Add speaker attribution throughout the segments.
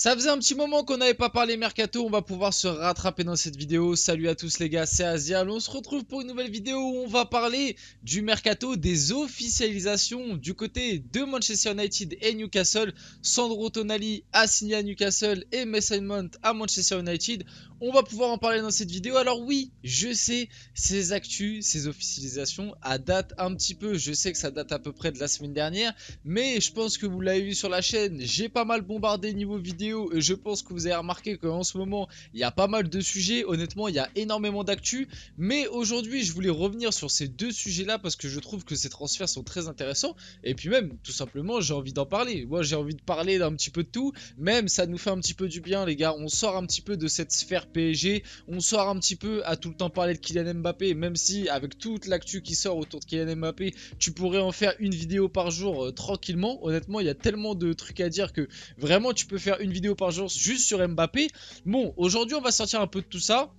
Speaker 1: Ça faisait un petit moment qu'on n'avait pas parlé mercato, on va pouvoir se rattraper dans cette vidéo. Salut à tous les gars, c'est Asial. On se retrouve pour une nouvelle vidéo où on va parler du mercato, des officialisations du côté de Manchester United et Newcastle. Sandro Tonali a signé à Newcastle et Mason Mount à Manchester United. On va pouvoir en parler dans cette vidéo. Alors oui, je sais, ces actus, ces officialisations, à date un petit peu. Je sais que ça date à peu près de la semaine dernière, mais je pense que vous l'avez vu sur la chaîne, j'ai pas mal bombardé niveau vidéo. Et je pense que vous avez remarqué qu'en ce moment, il y a pas mal de sujets. Honnêtement, il y a énormément d'actu. Mais aujourd'hui, je voulais revenir sur ces deux sujets-là parce que je trouve que ces transferts sont très intéressants. Et puis même, tout simplement, j'ai envie d'en parler. Moi, j'ai envie de parler d'un petit peu de tout. Même, ça nous fait un petit peu du bien, les gars. On sort un petit peu de cette sphère PSG. On sort un petit peu à tout le temps parler de Kylian Mbappé. Même si, avec toute l'actu qui sort autour de Kylian Mbappé, tu pourrais en faire une vidéo par jour tranquillement. Honnêtement, il y a tellement de trucs à dire que vraiment, tu peux faire une vidéo par jour juste sur Mbappé. Bon, aujourd'hui, on va sortir un peu de tout ça.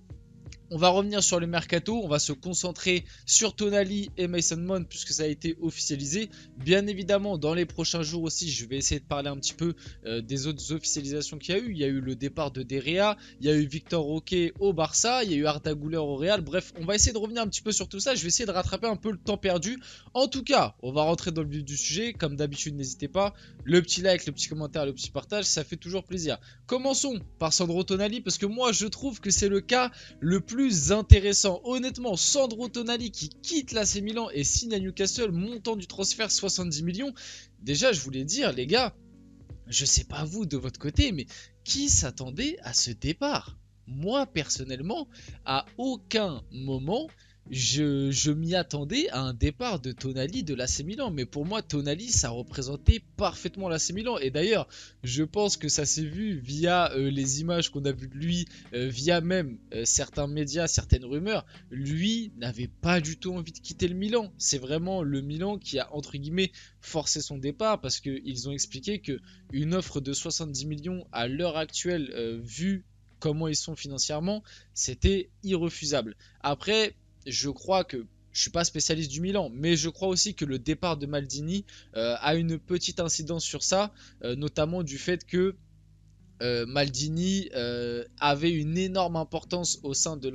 Speaker 1: On va revenir sur le mercato, on va se concentrer sur Tonali et Mason Mount puisque ça a été officialisé. Bien évidemment, dans les prochains jours aussi, je vais essayer de parler un petit peu des autres officialisations qu'il y a eu. Il y a eu le départ de De Gea, il y a eu Victor Roque au Barça, il y a eu Arda Güler au Real. Bref, on va essayer de revenir un petit peu sur tout ça. Je vais essayer de rattraper un peu le temps perdu. En tout cas, on va rentrer dans le vif du sujet. Comme d'habitude, n'hésitez pas. Le petit like, le petit commentaire, le petit partage, ça fait toujours plaisir. Commençons par Sandro Tonali parce que moi, je trouve que c'est le cas le plus intéressant. Honnêtement, Sandro Tonali qui quitte l'AC Milan et signe à Newcastle, montant du transfert 70 millions. Déjà, je voulais dire, les gars, je sais pas vous de votre côté, mais qui s'attendait à ce départ? Moi, personnellement, à aucun moment, je m'y attendais à un départ de Tonali de l'AC Milan. Mais pour moi, Tonali, ça représentait parfaitement l'AC Milan. Et d'ailleurs, je pense que ça s'est vu via les images qu'on a vues de lui, via même certains médias, certaines rumeurs. Lui n'avait pas du tout envie de quitter le Milan. C'est vraiment le Milan qui a, entre guillemets, forcé son départ parce qu'ils ont expliqué que une offre de 70 millions à l'heure actuelle, vu comment ils sont financièrement, c'était irrefusable. Après, je crois que je suis pas spécialiste du Milan, mais je crois aussi que le départ de Maldini a une petite incidence sur ça, notamment du fait que Maldini avait une énorme importance au sein de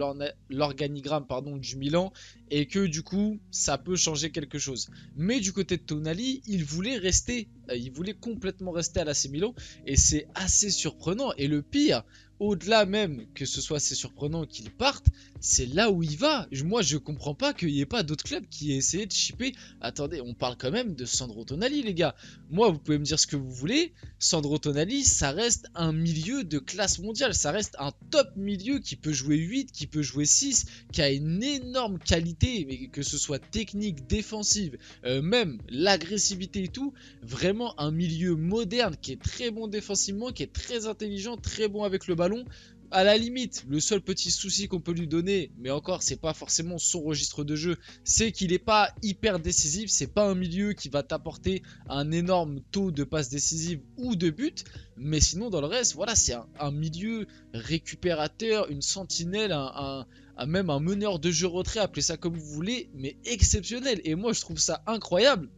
Speaker 1: l'organigramme du Milan et que du coup ça peut changer quelque chose. Mais du côté de Tonali, il voulait rester, il voulait complètement rester à l'AC Milan et c'est assez surprenant. Et le pire, au-delà même que ce soit assez surprenant qu'il parte, c'est là où il va. Moi je comprends pas qu'il n'y ait pas d'autres clubs qui aient essayé de shipper. Attendez, on parle quand même de Sandro Tonali, les gars. Moi, vous pouvez me dire ce que vous voulez, Sandro Tonali, ça reste un milieu de classe mondiale, ça reste un top milieu qui peut jouer 8, qui peut jouer 6, qui a une énorme qualité, mais que ce soit technique, défensive, même l'agressivité et tout, vraiment un milieu moderne qui est très bon défensivement, qui est très intelligent, très bon avec le ballon. À la limite, le seul petit souci qu'on peut lui donner, mais encore c'est pas forcément son registre de jeu, c'est qu'il n'est pas hyper décisif, c'est pas un milieu qui va t'apporter un énorme taux de passes décisives ou de buts, mais sinon dans le reste, voilà, c'est un milieu récupérateur, une sentinelle, même un meneur de jeu retrait, appelez ça comme vous voulez, mais exceptionnel, et moi je trouve ça incroyable.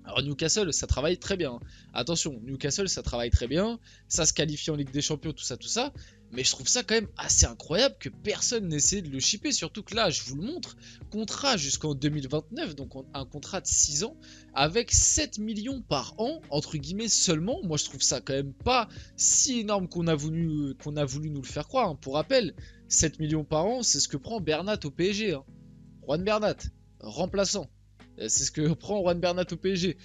Speaker 1: Alors Newcastle, ça travaille très bien. Attention, Newcastle, ça travaille très bien. Ça se qualifie en Ligue des Champions, tout ça, tout ça. Mais je trouve ça quand même assez incroyable que personne n'essaie de le shipper. Surtout que là, je vous le montre, contrat jusqu'en 2029, donc un contrat de 6 ans, avec 7 millions par an, entre guillemets seulement. Moi, je trouve ça quand même pas si énorme qu'on a voulu nous le faire croire, hein. Pour rappel, 7 millions par an, c'est ce que prend Bernat au PSG, hein. Juan Bernat, remplaçant. C'est ce que prend Juan Bernat au PSG.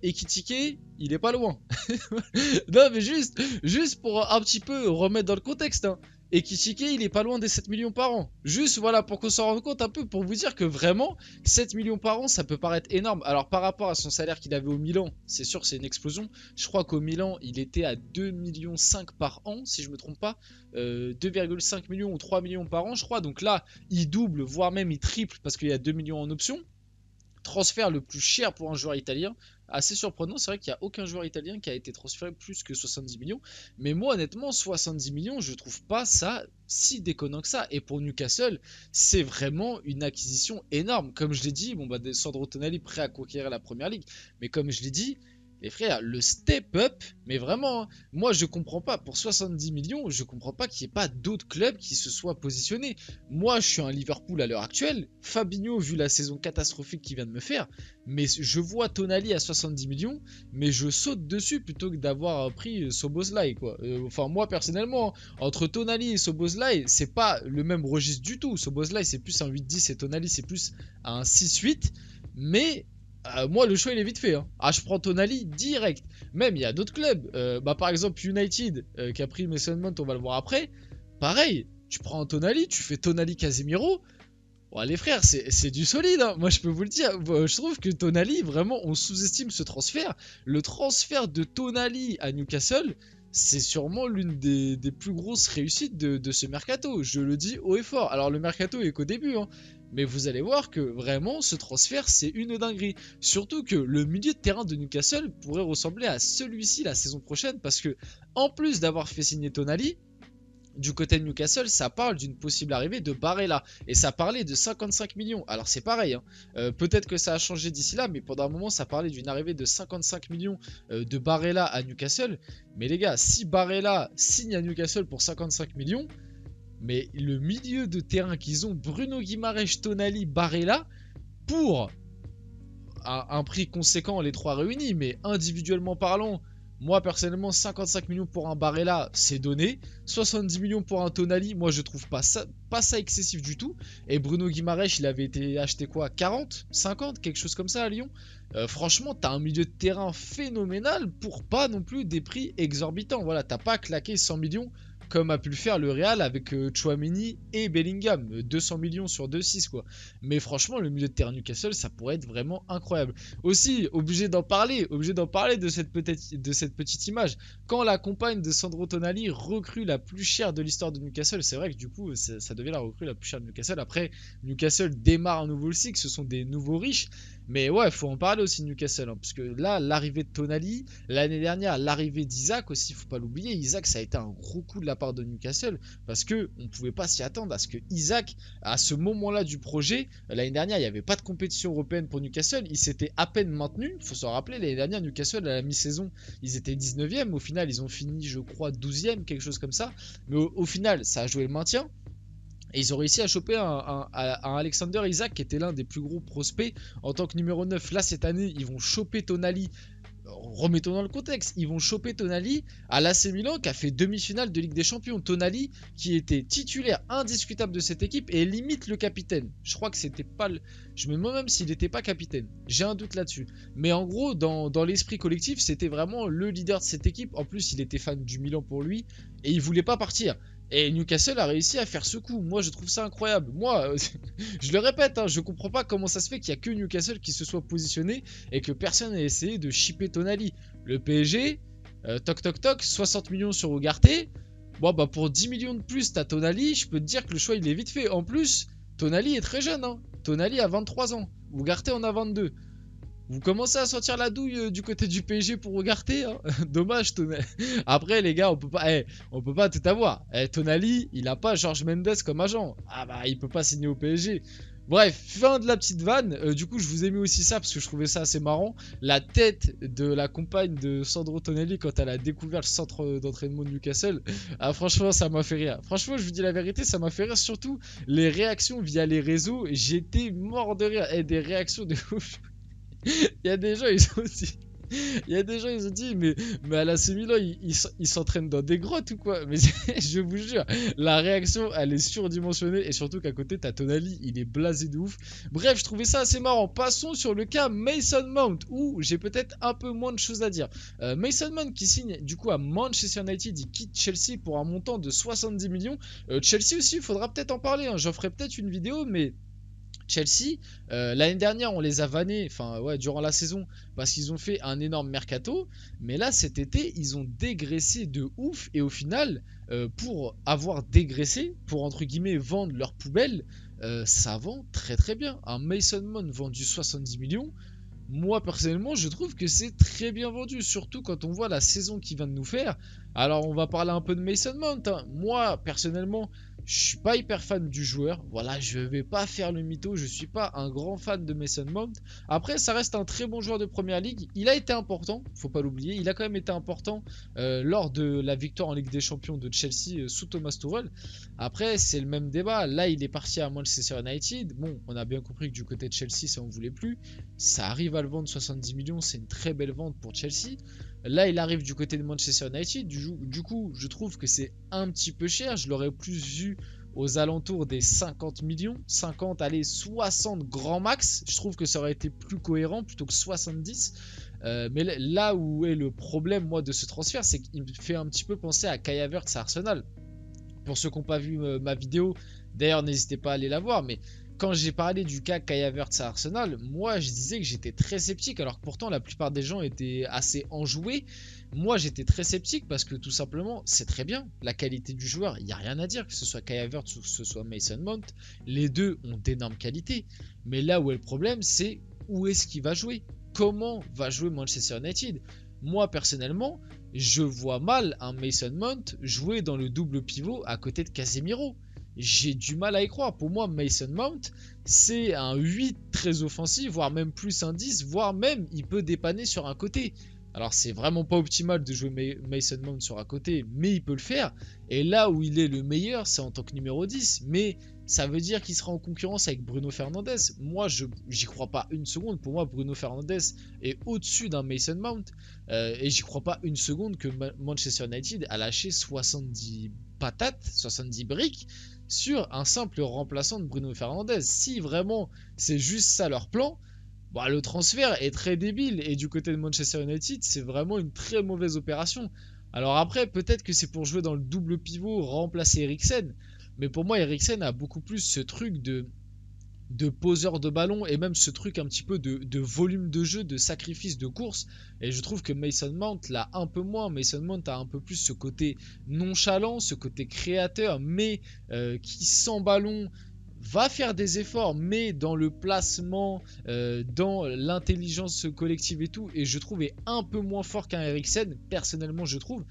Speaker 1: Ekitike, il est pas loin. Non, mais juste pour un petit peu remettre dans le contexte, hein. Ekitike, il est pas loin des 7 millions par an. Juste, voilà, pour qu'on s'en rende compte un peu, pour vous dire que vraiment, 7 millions par an, ça peut paraître énorme. Alors, par rapport à son salaire qu'il avait au Milan, c'est sûr, c'est une explosion. Je crois qu'au Milan, il était à 2,5 millions par an, si je me trompe pas. 2,5 millions ou 3 millions par an, je crois. Donc là, il double, voire même il triple, parce qu'il y a 2 millions en option. Transfert le plus cher pour un joueur italien. Assez surprenant, c'est vrai qu'il n'y a aucun joueur italien qui a été transféré plus que 70 millions. Mais moi, honnêtement, 70 millions, je trouve pas ça si déconnant que ça. Et pour Newcastle, c'est vraiment une acquisition énorme. Comme je l'ai dit, bon, bah, Sandro Tonali prêt à conquérir la première ligue. Mais comme je l'ai dit, les frères, le step up, mais vraiment, hein, moi je comprends pas, pour 70 millions, je comprends pas qu'il n'y ait pas d'autres clubs qui se soient positionnés. Moi je suis un Liverpool à l'heure actuelle, Fabinho vu la saison catastrophique qu'il vient de me faire, mais je vois Tonali à 70 millions, mais je saute dessus plutôt que d'avoir pris Szoboszlai quoi. Enfin moi personnellement, entre Tonali et Szoboszlai, c'est pas le même registre du tout. Szoboszlai c'est plus un 8-10 et Tonali c'est plus un 6-8, mais moi, le choix il est vite fait. Hein. Ah, je prends Tonali direct. Même il y a d'autres clubs. Par exemple, United qui a pris Mason Mount, on va le voir après. Pareil, tu prends Tonali, tu fais Tonali Casemiro. Bon, les frères, c'est du solide. Hein. Moi, je peux vous le dire. Je trouve que Tonali, vraiment, on sous-estime ce transfert. Le transfert de Tonali à Newcastle, c'est sûrement l'une des plus grosses réussites de ce mercato. Je le dis haut et fort. Alors, le mercato est qu'au début. Hein. Mais vous allez voir que vraiment ce transfert c'est une dinguerie. Surtout que le milieu de terrain de Newcastle pourrait ressembler à celui-ci la saison prochaine. Parce que en plus d'avoir fait signer Tonali, du côté de Newcastle, ça parle d'une possible arrivée de Barella. Et ça parlait de 55 millions. Alors c'est pareil, hein. Peut-être que ça a changé d'ici là, mais pendant un moment ça parlait d'une arrivée de 55 millions de Barella à Newcastle. Mais les gars, si Barella signe à Newcastle pour 55 millions, mais le milieu de terrain qu'ils ont, Bruno Guimaraes, Tonali, Barella, pour un prix conséquent les trois réunis, mais individuellement parlant, moi personnellement 55 millions pour un Barella c'est donné, 70 millions pour un Tonali, moi je trouve pas ça excessif du tout. Et Bruno Guimaraes il avait été acheté quoi, 40, 50, quelque chose comme ça à Lyon. Franchement t'as un milieu de terrain phénoménal pour pas non plus des prix exorbitants. Voilà, t'as pas claqué 100 millions comme a pu le faire le Real avec Tchouaméni et Bellingham, 200 millions sur 2,6 quoi. Mais franchement, le milieu de terrain Newcastle, ça pourrait être vraiment incroyable. Aussi, obligé d'en parler de cette petite image. Quand la compagne de Sandro Tonali, recrue la plus chère de l'histoire de Newcastle, c'est vrai que du coup, ça devient la recrue la plus chère de Newcastle. Après, Newcastle démarre un nouveau cycle, ce sont des nouveaux riches. Mais ouais, faut en parler aussi de Newcastle, hein, parce que là, l'arrivée de Tonali, l'année dernière, l'arrivée d'Isaac aussi, faut pas l'oublier. Isaac, ça a été un gros coup de la part de Newcastle, parce que on pouvait pas s'y attendre à ce que Isaac, à ce moment-là du projet, l'année dernière, il n'y avait pas de compétition européenne pour Newcastle, il s'était à peine maintenu. Faut s'en rappeler, l'année dernière, Newcastle à la mi-saison, ils étaient 19e, au final, ils ont fini, je crois, 12e, quelque chose comme ça. Mais au final, ça a joué le maintien. Et ils ont réussi à choper un Alexander Isaac qui était l'un des plus gros prospects en tant que numéro 9. Là, cette année, ils vont choper Tonali. Remettons dans le contexte, ils vont choper Tonali à l'AC Milan qui a fait demi-finale de Ligue des Champions. Tonali qui était titulaire indiscutable de cette équipe et limite le capitaine. Je crois que c'était pas le... Je me demande même s'il n'était pas capitaine. J'ai un doute là-dessus. Mais en gros, dans l'esprit collectif, c'était vraiment le leader de cette équipe. En plus, il était fan du Milan pour lui et il voulait pas partir. Et Newcastle a réussi à faire ce coup. Moi, je trouve ça incroyable. Moi, je le répète, hein, je comprends pas comment ça se fait qu'il y a que Newcastle qui se soit positionné et que personne n'ait essayé de shipper Tonali. Le PSG, toc toc toc, 60 millions sur Ugarte. Bon, bah pour 10 millions de plus, t'as Tonali. Je peux te dire que le choix, il est vite fait. En plus, Tonali est très jeune. Hein. Tonali a 23 ans. Ugarte en a 22. Vous commencez à sentir la douille du côté du PSG pour regarder, hein. Dommage, Tonali. Après, les gars, on peut pas tout avoir. Tonali, il a pas Jorge Mendes comme agent. Ah bah, il peut pas signer au PSG. Bref, fin de la petite vanne. Du coup, je vous ai mis aussi ça parce que je trouvais ça assez marrant. La tête de la compagne de Sandro Tonali quand elle a découvert le centre d'entraînement de Newcastle. Ah, franchement, ça m'a fait rire. Franchement, je vous dis la vérité, ça m'a fait rire. Surtout les réactions via les réseaux. J'étais mort de rire. Et des réactions de ouf. Il y a des gens, ils ont dit. Il y a des gens, ils ont dit, mais à l'AC Milan, ils s'entraînent dans des grottes ou quoi? Mais je vous jure, la réaction, elle est surdimensionnée. Et surtout qu'à côté, t'as Tonali, il est blasé de ouf. Bref, je trouvais ça assez marrant. Passons sur le cas Mason Mount, où j'ai peut-être un peu moins de choses à dire. Mason Mount qui signe du coup à Manchester United, il quitte Chelsea pour un montant de 70 millions. Chelsea aussi, il faudra peut-être en parler. Hein. J'en ferai peut-être une vidéo, mais... Chelsea, l'année dernière on les a vannés, enfin ouais, durant la saison parce qu'ils ont fait un énorme mercato, mais là cet été ils ont dégraissé de ouf et au final pour avoir dégraissé, pour entre guillemets vendre leur poubelle, ça vend très très bien. Un Mason Mount vendu 70 millions, moi personnellement je trouve que c'est très bien vendu, surtout quand on voit la saison qu'il vient de nous faire. Alors on va parler un peu de Mason Mount, hein. Moi personnellement Je suis pas hyper fan du joueur. Voilà, je vais pas faire le mytho. Je suis pas un grand fan de Mason Mount. Après, ça reste un très bon joueur de Première Ligue. Il a été important, faut pas l'oublier. Il a quand même été important lors de la victoire en Ligue des Champions de Chelsea sous Thomas Tuchel. Après, c'est le même débat. Là, il est parti à Manchester United. Bon, on a bien compris que du côté de Chelsea, ça on voulait plus. Ça arrive à le vendre 70 millions. C'est une très belle vente pour Chelsea. Là, il arrive du côté de Manchester United. Du coup, je trouve que c'est un petit peu cher. Je l'aurais plus vu aux alentours des 50 millions. 50, allez, 60 grand max. Je trouve que ça aurait été plus cohérent plutôt que 70. Mais là où est le problème, moi, de ce transfert, c'est qu'il me fait un petit peu penser à Kai Havertz à Arsenal. Pour ceux qui n'ont pas vu ma vidéo, d'ailleurs, n'hésitez pas à aller la voir. Mais quand j'ai parlé du cas Kai Havertz à Arsenal, moi je disais que j'étais très sceptique, alors que pourtant la plupart des gens étaient assez enjoués. Moi j'étais très sceptique parce que tout simplement c'est très bien, la qualité du joueur, il n'y a rien à dire, que ce soit Kai Havertz ou que ce soit Mason Mount, les deux ont d'énormes qualités. Mais là où est le problème, c'est où est-ce qu'il va jouer, comment va jouer Manchester United. Moi personnellement, je vois mal un Mason Mount jouer dans le double pivot à côté de Casemiro. J'ai du mal à y croire. Pour moi, Mason Mount, c'est un 8 très offensif, voire même plus un 10, voire même il peut dépanner sur un côté. Alors c'est vraiment pas optimal de jouer Mason Mount sur un côté, mais il peut le faire. Et là où il est le meilleur, c'est en tant que numéro 10. Mais ça veut dire qu'il sera en concurrence avec Bruno Fernandes. Moi, j'y crois pas une seconde. Pour moi, Bruno Fernandes est au-dessus d'un Mason Mount. Et j'y crois pas une seconde que Manchester United a lâché 70 patates, 70 briques sur un simple remplaçant de Bruno Fernandes. Si vraiment c'est juste ça leur plan, bah, le transfert est très débile. Et du côté de Manchester United, c'est vraiment une très mauvaise opération. Alors après, peut-être que c'est pour jouer dans le double pivot, remplacer Eriksen. Mais pour moi, Eriksen a beaucoup plus ce truc de poseur de ballon et même ce truc un petit peu de volume de jeu, de sacrifice de course. Et je trouve que Mason Mount l'a un peu moins. Mason Mount a un peu plus ce côté nonchalant, ce côté créateur, mais qui sans ballon va faire des efforts, mais dans le placement, dans l'intelligence collective et tout. Et je trouve est un peu moins fort qu'un Eriksen, personnellement je trouve.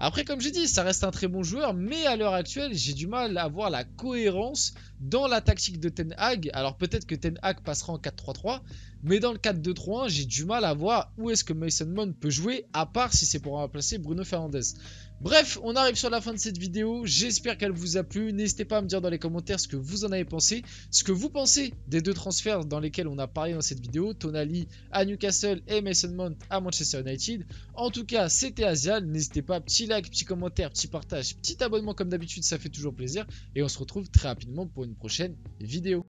Speaker 1: Après, comme j'ai dit, ça reste un très bon joueur, mais à l'heure actuelle, j'ai du mal à voir la cohérence dans la tactique de Ten Hag. Alors peut-être que Ten Hag passera en 4-3-3, mais dans le 4-2-3-1, j'ai du mal à voir où est-ce que Mason Mount peut jouer, à part si c'est pour remplacer Bruno Fernandes. Bref, on arrive sur la fin de cette vidéo, j'espère qu'elle vous a plu. N'hésitez pas à me dire dans les commentaires ce que vous en avez pensé, ce que vous pensez des deux transferts dans lesquels on a parlé dans cette vidéo, Tonali à Newcastle et Mason Mount à Manchester United. En tout cas, c'était Azial, n'hésitez pas, petit like, petit commentaire, petit partage, petit abonnement comme d'habitude, ça fait toujours plaisir. Et on se retrouve très rapidement pour une prochaine vidéo.